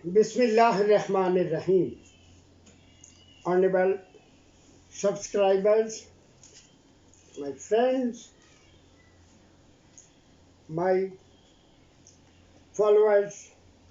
Bismillah ar-Rahman ar-Rahim. Honorable subscribers, my friends, my followers,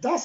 10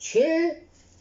6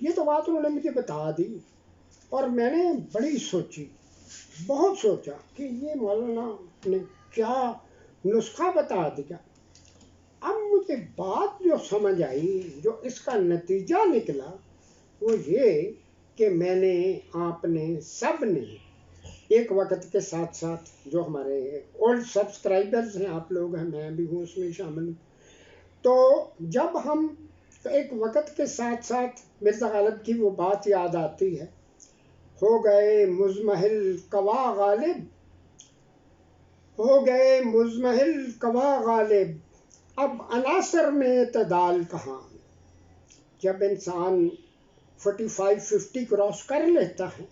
یہ تو بات انہوں نے مجھے بتا دی اور میں نے بڑی سوچی، بہت سوچا کہ یہ مولانا نے کیا نسخہ بتا دیا۔ اب مجھے بات جو سمجھ آئی، جو اس کا نتیجہ نکلا، وہ یہ کہ میں نے، آپ نے، سب نے ایک وقت کے ساتھ ساتھ، جو ہمارے اولڈ سبسکرائبرز ہیں، آپ لوگ ہیں، میں بھی ہوں، اس میں شامل ہوں، تو جب ہم ایک وقت کے ساتھ ساتھ مرزا غالب کی وہ بات یاد آتی ہے، ہو گئے مزمحل قوا غالب، ہو گئے مزمحل قوا غالب، اب عناصر میں اعتدال کہاں۔ جب انسان 45-50 کراس کر لیتا ہے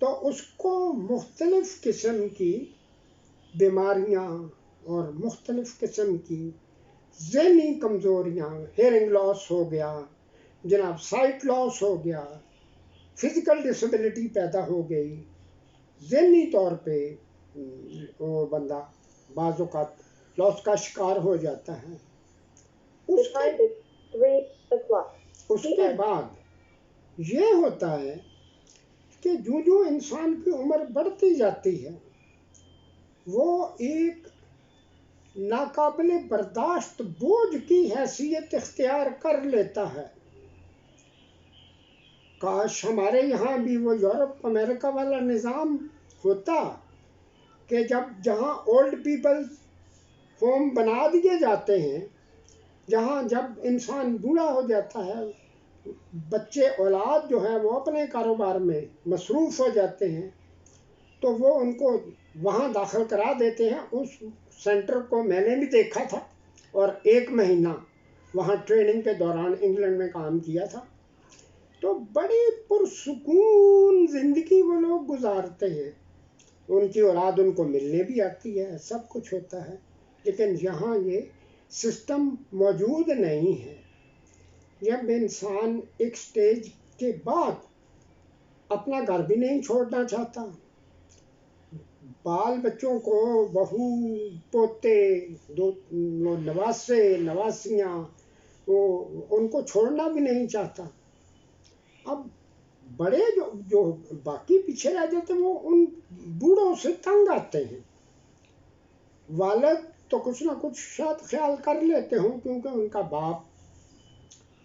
تو اس کو مختلف قسم کی بیماریاں اور مختلف قسم کی ذہنی کمزوریاں، ہیئرنگ لاس ہو گیا جناب، سائٹ لاس ہو گیا، فزیکل ڈسیبلٹی پیدا ہو گئی، ذہنی طور پہ وہ بندہ بعض اوقات لاس کا شکار ہو جاتا ہے۔ اس کے بعد یہ ہوتا ہے کہ جو جو انسان کی عمر بڑھتی جاتی ہے وہ ایک ناقابل برداشت بوجھ کی حیثیت اختیار کر لیتا ہے۔ کاش ہمارے یہاں بھی وہ یورپ امریکہ والا نظام ہوتا کہ جہاں اولڈ پیپل ہوم بنا دیے جاتے ہیں، جہاں جب انسان بوڑھا ہو جاتا ہے، بچے اولاد جو ہے وہ اپنے کاروبار میں مصروف ہو جاتے ہیں، تو وہ ان کو وہاں داخل کرا دیتے ہیں۔ اس سینٹر کو میں نے بھی دیکھا تھا اور 1 مہینہ وہاں ٹریننگ کے دوران انگلینڈ میں کام کیا تھا، تو بڑی پرسکون زندگی وہ لوگ گزارتے ہیں، ان کی اولاد ان کو ملنے بھی آتی ہے، سب کچھ ہوتا ہے، لیکن یہاں یہ سسٹم موجود نہیں ہے۔ جب انسان ایک سٹیج کے بعد اپنا گھر بھی نہیں چھوڑنا چاہتا، بال بچوں کو، بہو پوتے، نواسے نواسیاں، وہ ان کو چھوڑنا بھی نہیں چاہتا، اب بڑے جو باقی پیچھے رہ جاتے ہیں وہ ان بوڑھوں سے تنگ آتے ہیں۔ والد تو کچھ نہ کچھ شاید خیال کر لیتے ہوں کیونکہ ان کا باپ،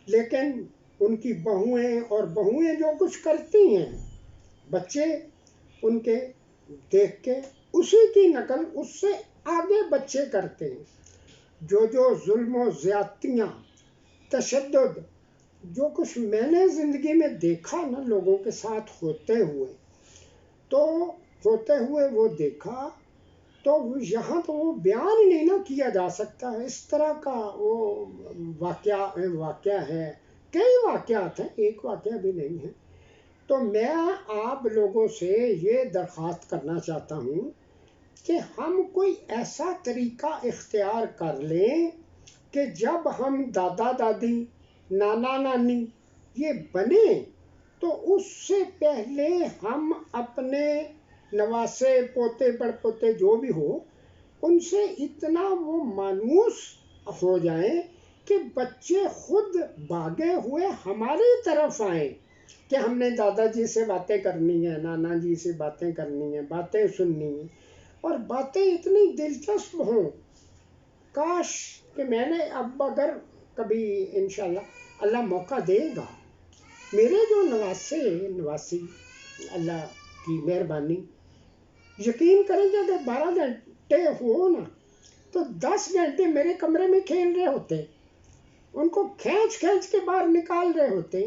لیکن ان کی بہویں جو کچھ کرتی ہیں، بچے ان کے دیکھ کے اسی کی نقل اس سے آگے بچے کرتے ہیں۔ جو ظلم و زیادتیاں، تشدد، جو کچھ میں نے زندگی میں دیکھا نا لوگوں کے ساتھ ہوتے ہوئے وہ دیکھا، تو یہاں تو وہ بیان ہی نہیں نہ کیا جا سکتا ہے۔ اس طرح کا وہ واقعہ ہے، کئی واقعات ہیں، ایک واقعہ بھی نہیں ہے۔ تو میں آپ لوگوں سے یہ درخواست کرنا چاہتا ہوں کہ ہم کوئی ایسا طریقہ اختیار کر لیں کہ جب ہم دادا دادی، نانا نانی یہ بنے تو اس سے پہلے ہم اپنے نواسے پوتے بڑ پوتے جو بھی ہو ان سے اتنا وہ مانوس ہو جائیں کہ بچے خود بھاگے ہوئے ہماری طرف آئیں کہ ہم نے دادا جی سے باتیں کرنی ہیں، نانا جی سے باتیں کرنی ہیں، باتیں سننی ہیں، اور باتیں اتنی دلچسپ ہوں۔ کاش کہ میں نے اب اگر کبھی انشاءاللہ اللہ موقع دے گا، میرے جو نواسی اللہ کی مہربانی، یقین کریں کہ اگر 12 گھنٹے ہو نا تو 10 گھنٹے میرے کمرے میں کھیل رہے ہوتے، ان کو کھینچ کے باہر نکال رہے ہوتے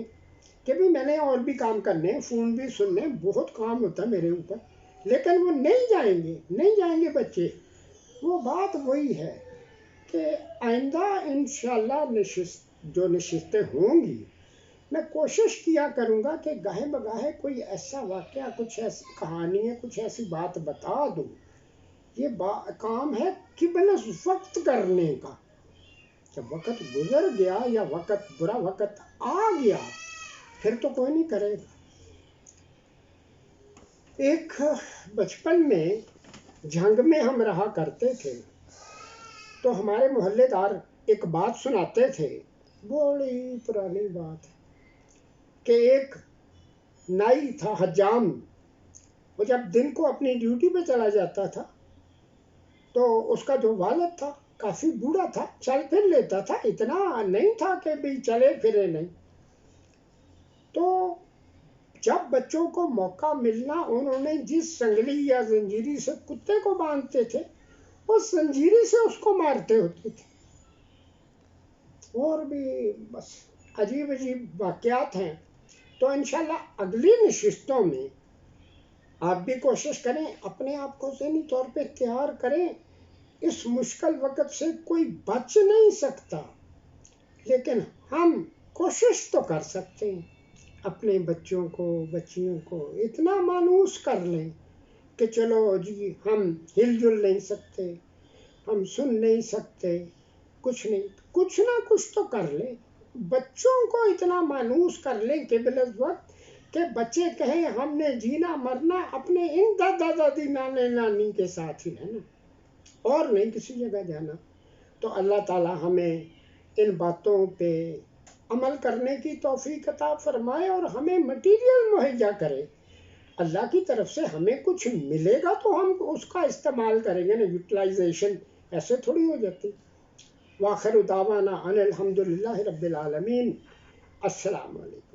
کہ بھی میں نے اور بھی کام کرنے، فون بھی سننے، بہت کام ہوتا میرے اوپر، لیکن وہ نہیں جائیں گے بچے۔ وہ بات وہی ہے کہ آئندہ انشاءاللہ جو نشستیں ہوں گی، میں کوشش کیا کروں گا کہ گاہے بگاہے کوئی ایسا واقعہ، کچھ ایسی کہانی ہے، کچھ ایسی بات بتا دوں۔ یہ کام ہے قبل وقت کرنے کا۔ جب وقت گزر گیا یا برا وقت آ گیا پھر تو کوئی نہیں کرے گا۔ ایک بچپن میں جھنگ میں ہم رہا کرتے تھے تو ہمارے محلے دار ایک بات سناتے تھے، بڑی پرانی بات ہے۔ کہ ایک نائی تھا حجام، وہ جب دن کو اپنی ڈیوٹی پہ چلا جاتا تھا تو اس کا جو والد تھا کافی بوڑھا تھا، چل پھر لیتا تھا، اتنا نہیں تھا کہ بھی چلے پھرے نہیں. تو جب بچوں کو موقع ملنا انہوں نے جس سنگلی یا زنجیری سے کتے کو باندھتے تھے اس زنجیری سے اس کو مارتے ہوتے تھے. اور بھی بس عجیب عجیب واقعات ہیں. تو انشاءاللہ اگلی نشستوں میں آپ بھی کوشش کریں، اپنے آپ کو ذہنی طور پہ تیار کریں. اس مشکل وقت سے کوئی بچ نہیں سکتا، لیکن ہم کوشش تو کر سکتے ہیں. اپنے بچوں کو بچیوں کو اتنا مانوس کر لیں کہ چلو جی ہم ہل جل نہیں سکتے، ہم سن نہیں سکتے، کچھ نہیں، کچھ نہ کچھ تو کر لیں. بچوں کو اتنا مانوس کر لیں کہ بلز وقت کہ بچے کہیں ہم نے جینا مرنا اپنے ان دادا دادی نانے نانی کے ساتھ ہی ہے نا، اور نہیں کسی جگہ جانا. تو اللہ تعالی ہمیں ان باتوں پہ عمل کرنے کی توفیق عطا فرمائے اور ہمیں مٹیریل مہیا کرے. اللہ کی طرف سے ہمیں کچھ ملے گا تو ہم اس کا استعمال کریں گے نا، یوٹیلائزیشن ایسے تھوڑی ہو جاتی. وآخر دعوانا ان الحمدللہ رب العالمین. السلام علیکم.